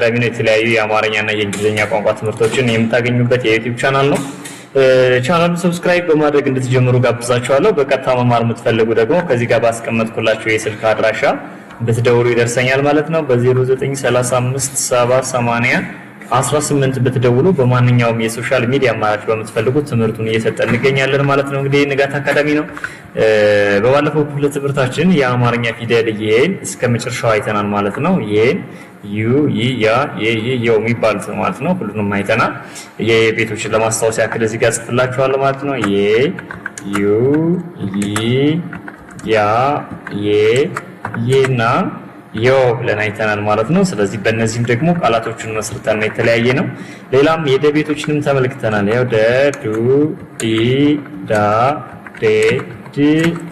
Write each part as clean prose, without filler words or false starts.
አካዳሚ ነው። የተለያዩ የአማርኛና የእንግሊዝኛ ቋንቋ ትምህርቶችን የምታገኙበት የዩቲዩብ ቻናል ነው። ቻናሉን ሰብስክራይብ በማድረግ እንድትጀምሩ ጋብዛችኋለሁ። በቀጥታ መማር የምትፈልጉ ደግሞ ከዚህ ጋር ባስቀመጥኩላችሁ የስልክ አድራሻ ብትደውሉ ይደርሰኛል ማለት ነው። በ0935708018 ብትደውሉ በማንኛውም የሶሻል ሚዲያ አማራጭ በምትፈልጉት ትምህርቱን እየሰጠን እንገኛለን ማለት ነው። እንግዲህ ንጋት አካዳሚ ነው። በባለፈው ክፍለ ትምህርታችን የአማርኛ ፊደል ይሄን እስከ መጨረሻው አይተናል ማለት ነው። ይሄን ዩ ይ ያ የ ይ የው የሚባሉት ማለት ነው። ሁሉንም አይተናል። የቤቶችን ለማስታወስ ያክል እዚህ ጋር ጽፍላችኋለሁ ማለት ነው። የ ዩ ይ ያ የ የና ዮ ብለን አይተናል ማለት ነው። ስለዚህ በእነዚህም ደግሞ ቃላቶችን መስርተን የተለያየ ነው። ሌላም የደ ቤቶችንም ተመልክተናል። ያው ደ ዱ ዲ ዳ ዴ ዲ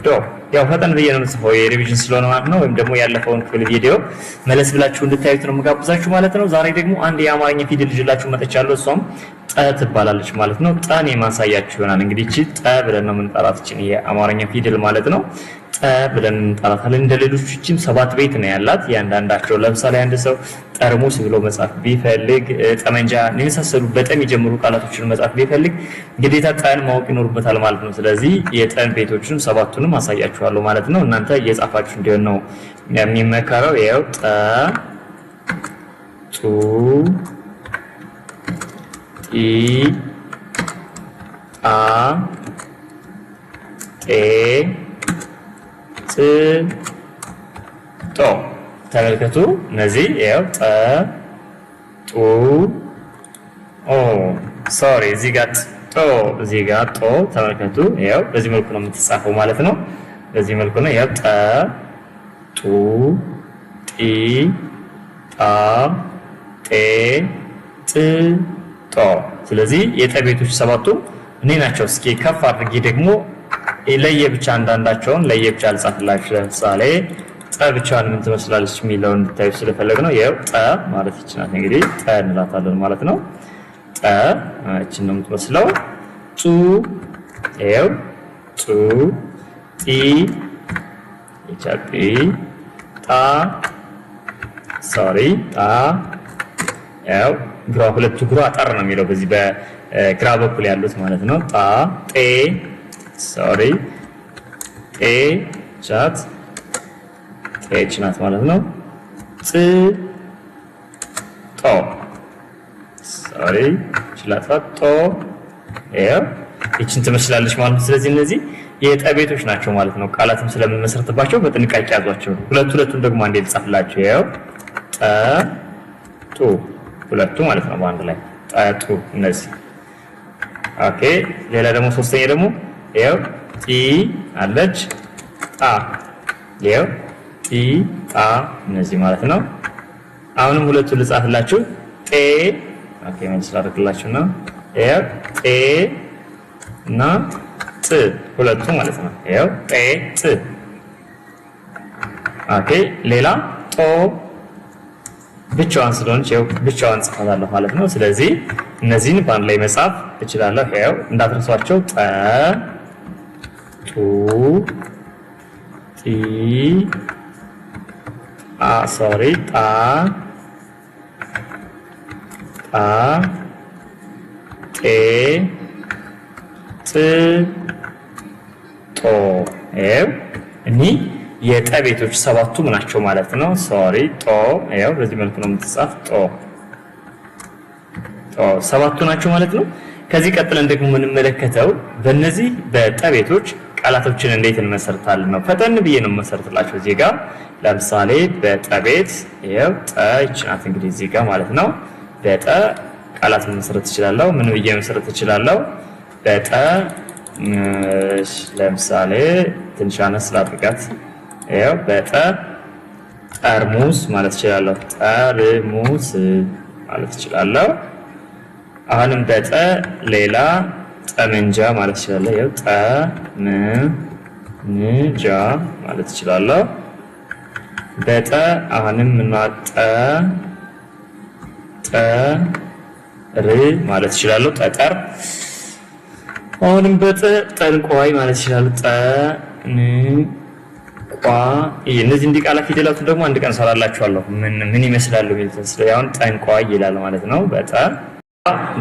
ዶ ያው ፈጠን ብዬ ነው የምጽፈው የሪቪዥን ስለሆነ ማለት ነው። ወይም ደግሞ ያለፈውን ክፍል ቪዲዮ መለስ ብላችሁ እንድታዩት ነው የምጋብዛችሁ ማለት ነው። ዛሬ ደግሞ አንድ የአማርኛ ፊደል ይዤላችሁ መጥቻለሁ። እሷም ጠ ትባላለች ማለት ነው። ጠን የማሳያችሁ ይሆናል። እንግዲህ እቺ ጠ ብለን ነው የምንጠራት እቺን የአማርኛ ፊደል ማለት ነው። ጠ ብለን እንጠራታለን። እንደ ሌሎችም 7 ቤት ነው ያላት ያንዳንዳቸው። ለምሳሌ አንድ ሰው ጠርሙስ ብሎ መጻፍ ቢፈልግ ጠመንጃ የመሳሰሉ በጠም የጀምሩ ቃላቶችን መጻፍ ቢፈልግ ግዴታ ጠን ማወቅ ይኖርበታል ማለት ነው። ስለዚህ የጠን ቤቶችን 7ቱንም አሳያችኋለሁ ማለት ነው። እናንተ እየጻፋችሁ እንዲሆን ነው የሚመከረው። ያው ጠ ጡ ጢ ጣ ጤ ጥ ጦ ተመልከቱ። እነዚህ ያው ጠ ጡ ኦ ሶሪ እዚህ ጋር ጦ እዚህ ጋር ጦ ተመልከቱ። ያው በዚህ መልኩ ነው የምትጻፈው ማለት ነው። በዚህ መልኩ ነው ያው ጠ ጡ ጢ ጣ ጤ ጥ ጦ። ስለዚህ የጠ ቤቶች 7ቱ እኔ ናቸው። እስኪ ከፍ አድርጌ ደግሞ ለየብቻ አንዳንዳቸውን ለየብቻ አልጻፍላችሁ። ለምሳሌ ጠ ብቻዋን ምን ትመስላለች የሚለውን እንድታዩ ስለፈለግ ነው። ያው ጠ ማለት ይችላል እንግዲህ ጠ እንላታለን ማለት ነው። ጠ እቺን ነው የምትመስለው። ጡ ያው ጡ ጢ ይቻፒ ጣ ሶሪ ጣ ያው ግራ ሁለቱ ግራ አጠር ነው የሚለው በዚህ በግራ በኩል ያሉት ማለት ነው። ጣ ጤ ሶሪ ጤ ቻት ጤች ናት ማለት ነው። ጥ ጦ ሶሪ ችላታ ጦ ያው እቺን ትመስላለች ማለት ነው። ስለዚህ እነዚህ የጠ ቤቶች ናቸው ማለት ነው። ቃላትም ስለምንመሰርትባቸው በጥንቃቄ ያዟቸው። ሁለቱም ደግሞ አንዴ ልጻፍላችሁ። ያው ጠ ጡ ሁለቱ ማለት ነው በአንድ ላይ ጠ ጡ እነዚህ ኦኬ። ሌላ ደግሞ ሶስተኛ ደግሞ ያው ጢ አለች ጣ ያው ጢ ጣ እነዚህ ማለት ነው። አሁንም ሁለቱን ልጻፍላችሁ። ጤ ኦኬ መልስ ላድርግላችሁ ነው። ያው ጤ እና ጥ ሁለቱ ማለት ነው። ያው ጤ ጥ ኦኬ። ሌላ ጦ ብቻዋን ስለሆነች ያው ብቻዋን ጽፋታለሁ ማለት ነው። ስለዚህ እነዚህን በአንድ ላይ መጻፍ እችላለሁ። ያው እንዳትረሷቸው ጠ ጡ ጢ ሶሪ ጣ ጣ ጤ ጥ ጦ ያው እኒህ የጠ ቤቶች 7ቱ ናቸው ማለት ነው። ሶሪ ጦ ያው በዚህ መልኩ ነው የምትጻፍ ጦ 7ቱ ናቸው ማለት ነው። ከዚህ ቀጥለን ደግሞ የምንመለከተው በእነዚህ በጠ ቤቶች ቃላቶችን እንዴት እንመሰርታለን ነው። ፈጠን ብዬ ነው መሰርትላችሁ። እዚህ ጋር ለምሳሌ በጠ ቤት ያው ጠ ይችላል እንግዲህ እዚህ ጋር ማለት ነው። በጠ ቃላት መሰረት እችላለሁ። ምን ብዬ መሰረት እችላለሁ? በጠ ለምሳሌ ትንሽ አነስ ላድርጋት። ያው በጠ ጠርሙስ ማለት እችላለሁ። ጠርሙስ ማለት እችላለሁ። አሁንም በጠ ሌላ ጠመንጃ ማለት እችላለሁ። ያው ጠመንጃ ማለት እችላለሁ። በጠ አሁንም ጠር ማለት እችላለሁ። ጠጠር። አሁንም በጠ ጠንቋይ ማለት እችላለሁ። ቋ እነዚህ እንዲቃላ ፊደላቱን ደግሞ አንድ ቀን ሰራላችኋለሁ ምን ይመስላሉ ያውን ጠንቋይ ይላል ማለት ነው።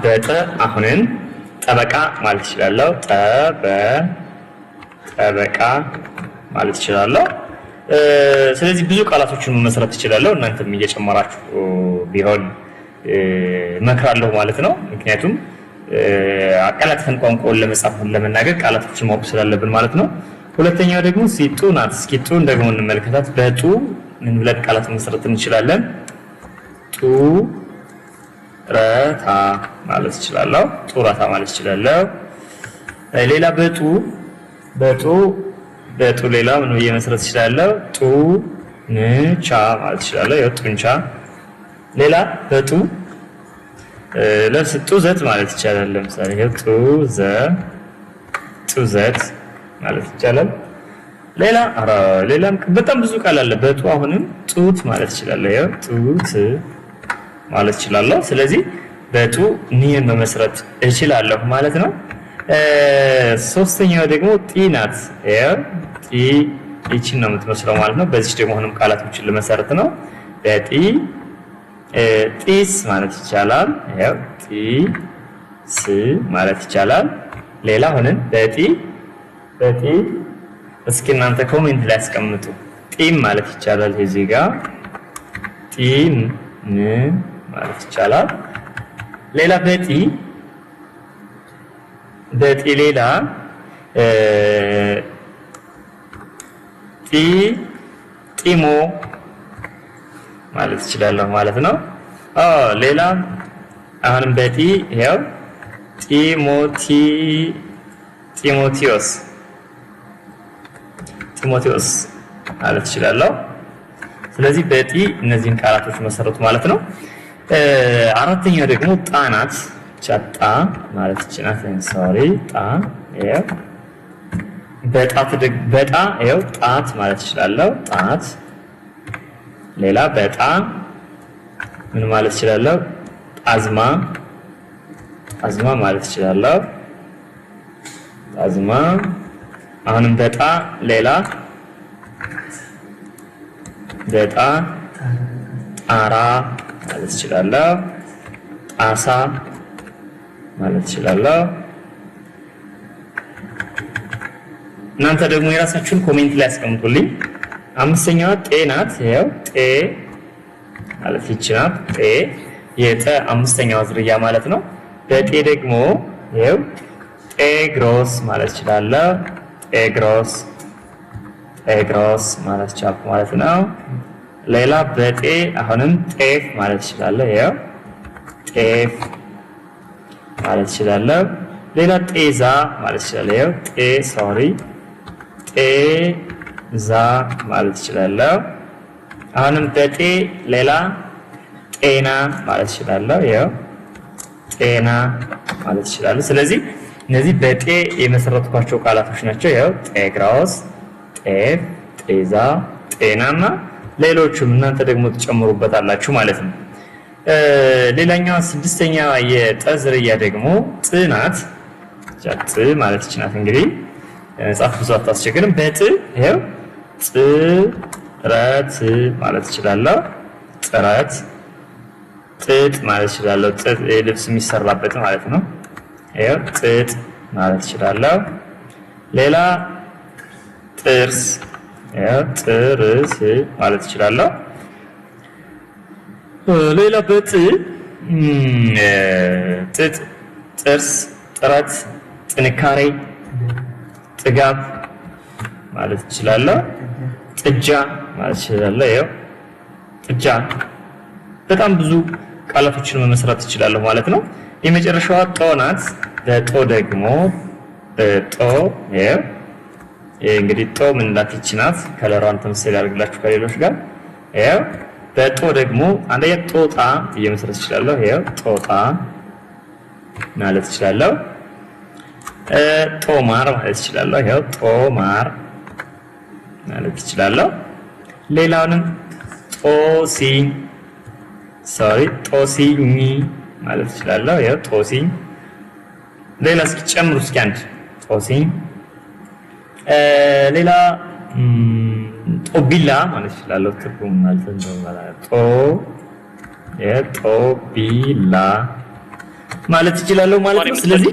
በጠ አሁንም ጠበቃ ማለት ይችላልው። ጠበቃ ማለት ይችላልው። ስለዚህ ብዙ ቃላቶችን መመስረት ይችላልው። እናንተም እየጨመራችሁ ቢሆን መክራለሁ ማለት ነው። ምክንያቱም አቀላጥፈን ቋንቋውን ለመጻፍን ለመናገር ቃላቶችን ማወቅ ስላለብን ማለት ነው። ሁለተኛው ደግሞ ሲጡ ናት። ሲጡን ደግሞ እንመልከታት። በጡ ምን ብለን ቃላት መመስረት እንችላለን? ጡ ረታ ማለት ይችላልው። ጡረታ ማለት ይችላልው። ሌላ በጡ ሌላ ምን መመስረት ይችላልው? ጡ ንቻ ማለት ይችላልው። ጡንቻ። ሌላ በጡ ጡዘት ማለት ይቻላል። ለምሳሌ ጡዘት ማለት ይቻላል። ሌላም በጣም ብዙ ቃል አለ። በጡ አሁንም ጡት ማለት ይችላል። ጡት ማለት ይችላል። ስለዚህ በጡ ኒን መመስረት እችላለሁ ማለት ነው። ሶስተኛው ደግሞ ጢ ናት። ጢ እቺን ነው የምትመስለው ማለት ነው። በዚህ ደግሞ አሁንም ቃላቶችን ለመሰረት ነው። በጢ ጢስ ማለት ይቻላል። ጢስ ማለት ይቻላል። ሌላ አሁንም በጢ እስኪ እናንተ ኮሜንት ላይ አስቀምጡ። ጢም ማለት ይቻላል። እዚህ ጋር ጢም ማለት ይቻላል። ሌላ በጢ ሌላ ጢሞ ማለት ይችላል ማለት ነው። ሌላ አሁንም በጢ ያው ጢሞቴዎስ ማለት ይችላል። ስለዚህ በጢ እነዚህን ቃላቶች መሰረቱ ማለት ነው። አራተኛው ደግሞ ጣ ናት። ጣ ማለት ይችላል። ጣ ያው በጣ ያው ጣት ማለት ይችላል። ጣት። ሌላ በጣ ምን ማለት ይችላል? አዝማ ማለት ይችላል። አዝማ። አሁንም በጣ ሌላ በጣ ጣራ ማለት ይችላል። ጣሳ ማለት ይችላል። እናንተ ደግሞ የራሳችሁን ኮሜንት ላይ አስቀምጡልኝ። አምስተኛዋ ጤ ናት። ያው ጤ ማለት ይችላል። ጤ የጠ አምስተኛው ዝርያ ማለት ነው። በጤ ደግሞ ያው ጤግሮስ ማለት ይችላል። ጤግሮስ ማለት ቻፕ ማለት ነው። ሌላ በጤ አሁንም ጤፍ ማለት ይችላል። ያው ጤፍ ማለት ይችላል። ሌላ ጤዛ ማለት ይችላል። ያው ጤዛ ማለት ይችላል። አሁንም በጤ ሌላ ጤና ማለት ይችላል። ያው ጤና ማለት ይችላል። ስለዚህ እነዚህ በጤ የመሰረትኳቸው ቃላቶች ናቸው። ያው ጤግሮስ፣ ጤፍ፣ ጤዛ፣ ጤናና ሌሎችም እናንተ ደግሞ ተጨምሩበታላችሁ ማለት ነው። ሌላኛው ስድስተኛ የጠ ዝርያ ደግሞ ጥ ናት። ጥ ማለት ይችላል። እንግዲህ ጻፍ ብዙ አታስቸግርም። በጥ ይሄው ጥረት ማለት ይችላል። ጥረት። ጥጥ ማለት ይችላል። ጥጥ ልብስ የሚሰራበት ማለት ነው። ይሄው ጥጥ ማለት ይችላል። ሌላ ጥርስ፣ ይሄው ጥርስ ማለት ይችላል። ሌላ በጥ ጥጥ፣ ጥርስ፣ ጥረት፣ ጥንካሬ፣ ጥጋብ ማለት ይችላል። ጥጃ ማለት ይችላል። ያው ጥጃ በጣም ብዙ ቃላቶችን መመስረት ይችላል ማለት ነው። የመጨረሻዋ ጦ ናት። በጦ ደግሞ ጦ ያው እንግዲህ ጦ ምን ላትች ናት። ከለሯን ተመሳሳይ ያደርግላችሁ ከሌሎች ጋር። ያው በጦ ደግሞ አንደኛ ጦጣ እየመሰረት ይችላል። ያው ጦጣ ማለት ይችላል። ጦማር ማለት ይችላል። ያው ጦማር ማለት ይችላል። ሌላውንም ጦሲኝ ማለት ይችላል። ያው ጦሲኝ። ሌላ እስኪ ጨምሩ እስኪ አንድ ጦሲኝ። ሌላ ጦቢላ ማለት እችላለሁ። ትርጉም ማለት ነው። ጦቢላ ማለት እችላለሁ ማለት ነው። ስለዚህ